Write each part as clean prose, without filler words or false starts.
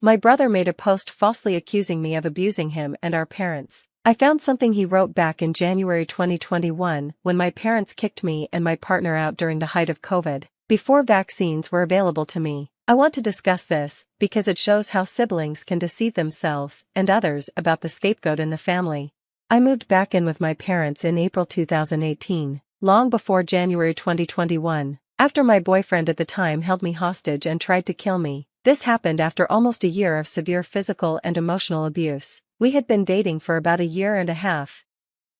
My brother made a post falsely accusing me of abusing him and our parents. I found something he wrote back in January 2021 when my parents kicked me and my partner out during the height of COVID, before vaccines were available to me. I want to discuss this because it shows how siblings can deceive themselves and others about the scapegoat in the family. I moved back in with my parents in April 2018, long before January 2021, after my boyfriend at the time held me hostage and tried to kill me. This happened after almost a year of severe physical and emotional abuse. We had been dating for about a year and a half.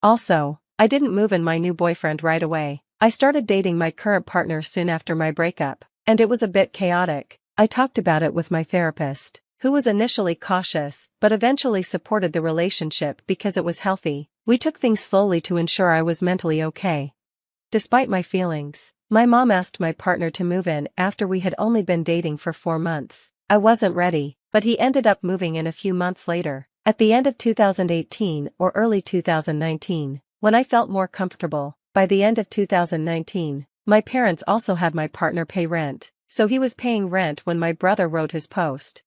Also, I didn't move in my new boyfriend right away. I started dating my current partner soon after my breakup, and it was a bit chaotic. I talked about it with my therapist, who was initially cautious but eventually supported the relationship because it was healthy. We took things slowly to ensure I was mentally okay. Despite my feelings, my mom asked my partner to move in after we had only been dating for 4 months. I wasn't ready, but he ended up moving in a few months later, at the end of 2018 or early 2019, when I felt more comfortable. By the end of 2019, my parents also had my partner pay rent, so he was paying rent when my brother wrote his post.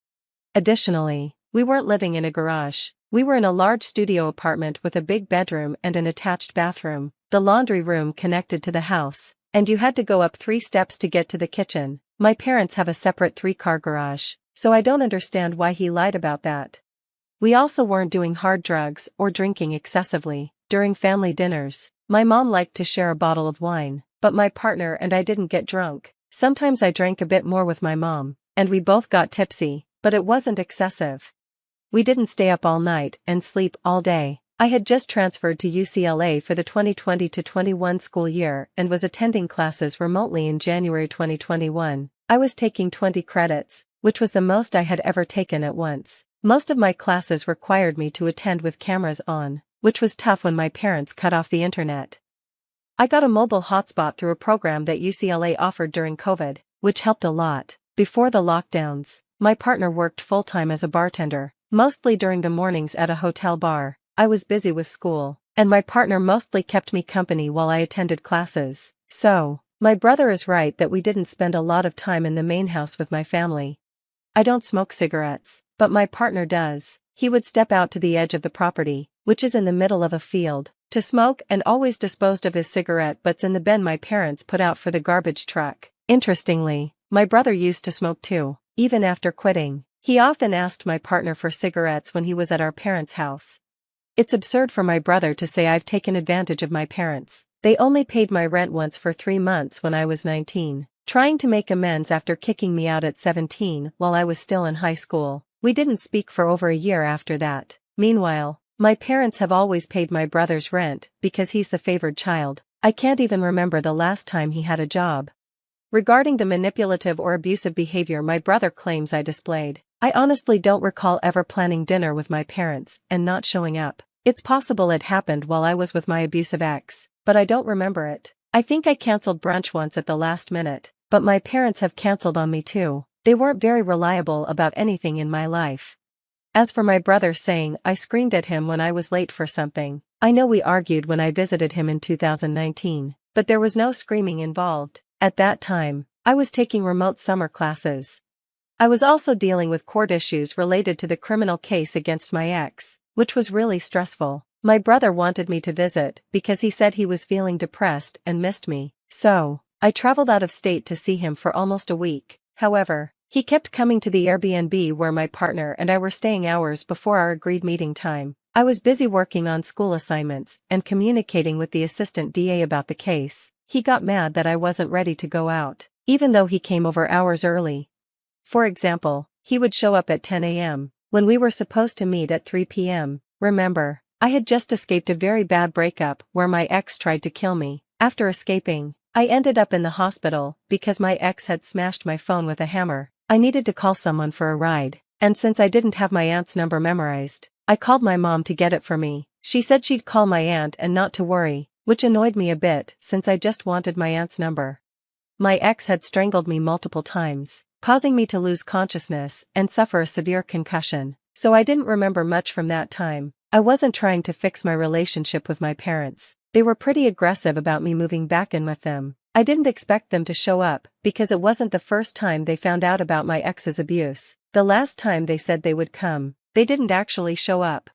Additionally, we weren't living in a garage. We were in a large studio apartment with a big bedroom and an attached bathroom, the laundry room connected to the house, and you had to go up 3 steps to get to the kitchen. My parents have a separate 3-car garage, so I don't understand why he lied about that. We also weren't doing hard drugs or drinking excessively. During family dinners, my mom liked to share a bottle of wine, but my partner and I didn't get drunk. Sometimes I drank a bit more with my mom, and we both got tipsy, but it wasn't excessive. We didn't stay up all night and sleep all day. I had just transferred to UCLA for the 2020-21 school year and was attending classes remotely in January 2021. I was taking 20 credits, which was the most I had ever taken at once. Most of my classes required me to attend with cameras on, which was tough when my parents cut off the internet. I got a mobile hotspot through a program that UCLA offered during COVID, which helped a lot. Before the lockdowns, my partner worked full-time as a bartender, mostly during the mornings at a hotel bar. I was busy with school, and my partner mostly kept me company while I attended classes. So, my brother is right that we didn't spend a lot of time in the main house with my family. I don't smoke cigarettes, but my partner does. He would step out to the edge of the property, which is in the middle of a field, to smoke and always disposed of his cigarette butts in the bin my parents put out for the garbage truck. Interestingly, my brother used to smoke too, even after quitting. He often asked my partner for cigarettes when he was at our parents' house. It's absurd for my brother to say I've taken advantage of my parents. They only paid my rent once for 3 months when I was 19, trying to make amends after kicking me out at 17 while I was still in high school. We didn't speak for over a year after that. Meanwhile, my parents have always paid my brother's rent because he's the favored child. I can't even remember the last time he had a job. Regarding the manipulative or abusive behavior my brother claims I displayed, I honestly don't recall ever planning dinner with my parents and not showing up. It's possible it happened while I was with my abusive ex, but I don't remember it. I think I canceled brunch once at the last minute, but my parents have canceled on me too. They weren't very reliable about anything in my life. As for my brother saying I screamed at him when I was late for something, I know we argued when I visited him in 2019, but there was no screaming involved. At that time, I was taking remote summer classes. I was also dealing with court issues related to the criminal case against my ex, which was really stressful. My brother wanted me to visit because he said he was feeling depressed and missed me, so I traveled out of state to see him for almost a week. However, he kept coming to the Airbnb where my partner and I were staying hours before our agreed meeting time. I was busy working on school assignments and communicating with the assistant DA about the case. He got mad that I wasn't ready to go out, even though he came over hours early. For example, he would show up at 10 a.m. when we were supposed to meet at 3 p.m. Remember, I had just escaped a very bad breakup where my ex tried to kill me. After escaping, I ended up in the hospital because my ex had smashed my phone with a hammer. I needed to call someone for a ride, and since I didn't have my aunt's number memorized, I called my mom to get it for me. She said she'd call my aunt and not to worry, which annoyed me a bit since I just wanted my aunt's number. My ex had strangled me multiple times, causing me to lose consciousness and suffer a severe concussion, so I didn't remember much from that time. I wasn't trying to fix my relationship with my parents. They were pretty aggressive about me moving back in with them. I didn't expect them to show up because it wasn't the first time they found out about my ex's abuse. The last time they said they would come, they didn't actually show up.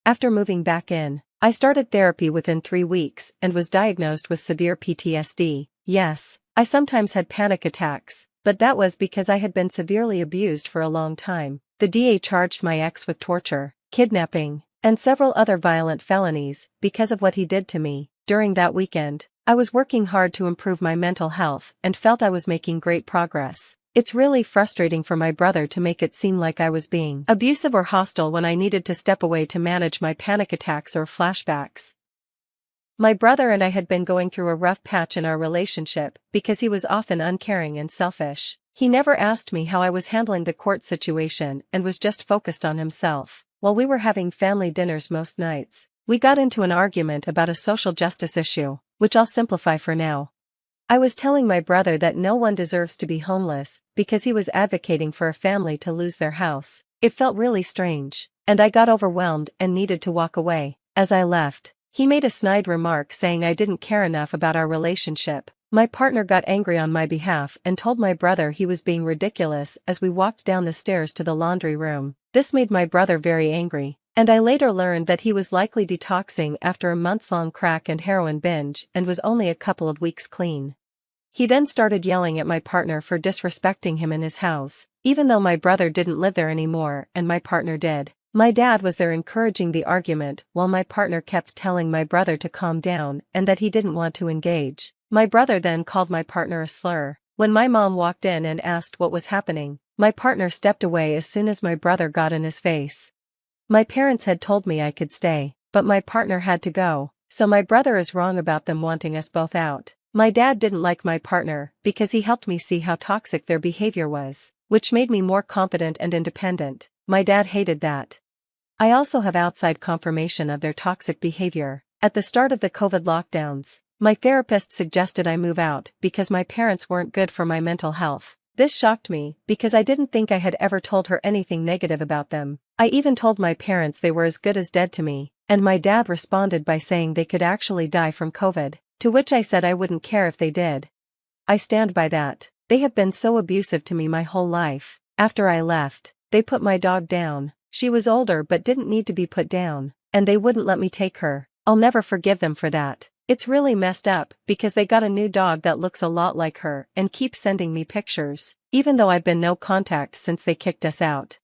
After moving back in, I started therapy within 3 weeks and was diagnosed with severe PTSD. Yes, I sometimes had panic attacks, but that was because I had been severely abused for a long time. The DA charged my ex with torture, kidnapping, and several other violent felonies because of what he did to me. During that weekend, I was working hard to improve my mental health and felt I was making great progress. It's really frustrating for my brother to make it seem like I was being abusive or hostile when I needed to step away to manage my panic attacks or flashbacks. My brother and I had been going through a rough patch in our relationship because he was often uncaring and selfish. He never asked me how I was handling the court situation and was just focused on himself. While we were having family dinners most nights, we got into an argument about a social justice issue, which I'll simplify for now. I was telling my brother that no one deserves to be homeless because he was advocating for a family to lose their house. It felt really strange, and I got overwhelmed and needed to walk away. As I left, he made a snide remark saying I didn't care enough about our relationship. My partner got angry on my behalf and told my brother he was being ridiculous as we walked down the stairs to the laundry room. This made my brother very angry, and I later learned that he was likely detoxing after a months-long crack and heroin binge and was only a couple of weeks clean. He then started yelling at my partner for disrespecting him in his house, even though my brother didn't live there anymore and my partner did. My dad was there encouraging the argument while my partner kept telling my brother to calm down and that he didn't want to engage. My brother then called my partner a slur. When my mom walked in and asked what was happening, my partner stepped away as soon as my brother got in his face. My parents had told me I could stay, but my partner had to go, so my brother is wrong about them wanting us both out. My dad didn't like my partner because he helped me see how toxic their behavior was, which made me more confident and independent. My dad hated that. I also have outside confirmation of their toxic behavior. At the start of the COVID lockdowns, my therapist suggested I move out because my parents weren't good for my mental health. This shocked me because I didn't think I had ever told her anything negative about them. I even told my parents they were as good as dead to me, and my dad responded by saying they could actually die from COVID. To which I said I wouldn't care if they did. I stand by that. They have been so abusive to me my whole life. After I left, they put my dog down. She was older but didn't need to be put down, and they wouldn't let me take her. I'll never forgive them for that. It's really messed up because they got a new dog that looks a lot like her and keeps sending me pictures, even though I've been no contact since they kicked us out.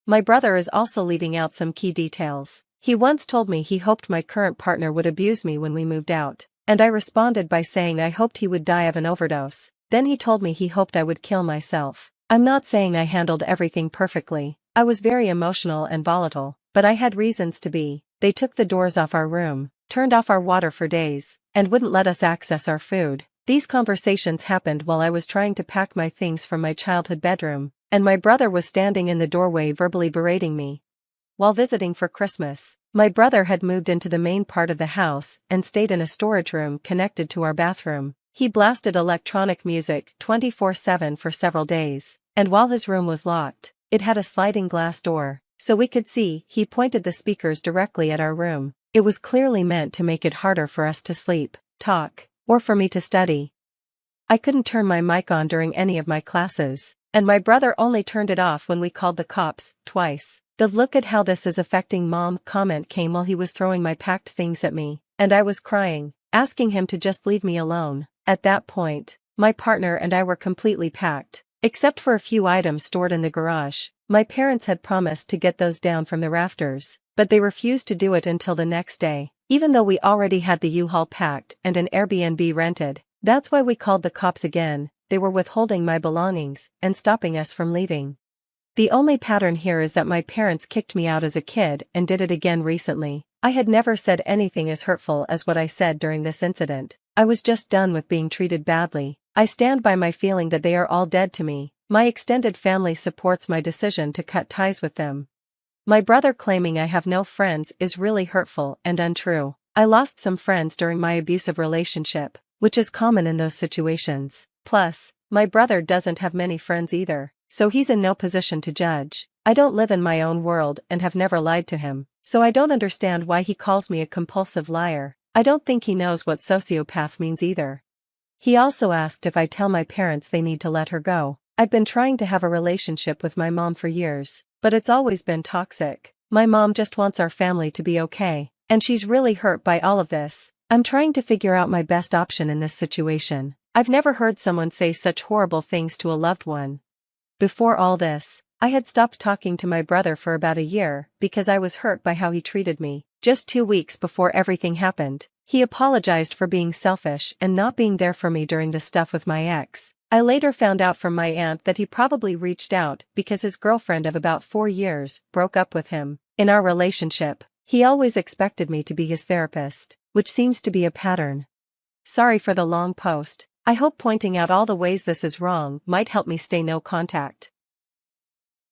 My brother is also leaving out some key details. He once told me he hoped my current partner would abuse me when we moved out. And I responded by saying I hoped he would die of an overdose. Then he told me he hoped I would kill myself. I'm not saying I handled everything perfectly. I was very emotional and volatile, but I had reasons to be. They took the doors off our room, turned off our water for days, and wouldn't let us access our food. These conversations happened while I was trying to pack my things from my childhood bedroom, and my brother was standing in the doorway verbally berating me. While visiting for Christmas, my brother had moved into the main part of the house and stayed in a storage room connected to our bathroom. He blasted electronic music 24/7 for several days, and while his room was locked, it had a sliding glass door, so we could see. He pointed the speakers directly at our room. It was clearly meant to make it harder for us to sleep, talk, or for me to study. I couldn't turn my mic on during any of my classes, and my brother only turned it off when we called the cops, twice. The "look at how this is affecting mom" comment came while he was throwing my packed things at me, and I was crying, asking him to just leave me alone. At that point, my partner and I were completely packed, except for a few items stored in the garage. My parents had promised to get those down from the rafters, but they refused to do it until the next day, even though we already had the U-Haul packed and an Airbnb rented. That's why we called the cops again. They were withholding my belongings and stopping us from leaving. The only pattern here is that my parents kicked me out as a kid and did it again recently. I had never said anything as hurtful as what I said during this incident. I was just done with being treated badly. I stand by my feeling that they are all dead to me. My extended family supports my decision to cut ties with them. My brother claiming I have no friends is really hurtful and untrue. I lost some friends during my abusive relationship, which is common in those situations. Plus, my brother doesn't have many friends either, so he's in no position to judge. I don't live in my own world and have never lied to him, so I don't understand why he calls me a compulsive liar. I don't think he knows what sociopath means either. He also asked if I tell my parents they need to let her go. I've been trying to have a relationship with my mom for years, but it's always been toxic. My mom just wants our family to be okay, and she's really hurt by all of this. I'm trying to figure out my best option in this situation. I've never heard someone say such horrible things to a loved one. Before all this, I had stopped talking to my brother for about a year because I was hurt by how he treated me. Just 2 weeks before everything happened, he apologized for being selfish and not being there for me during the stuff with my ex. I later found out from my aunt that he probably reached out because his girlfriend of about 4 years broke up with him. In our relationship, he always expected me to be his therapist, which seems to be a pattern. Sorry for the long post. I hope pointing out all the ways this is wrong might help me stay no contact.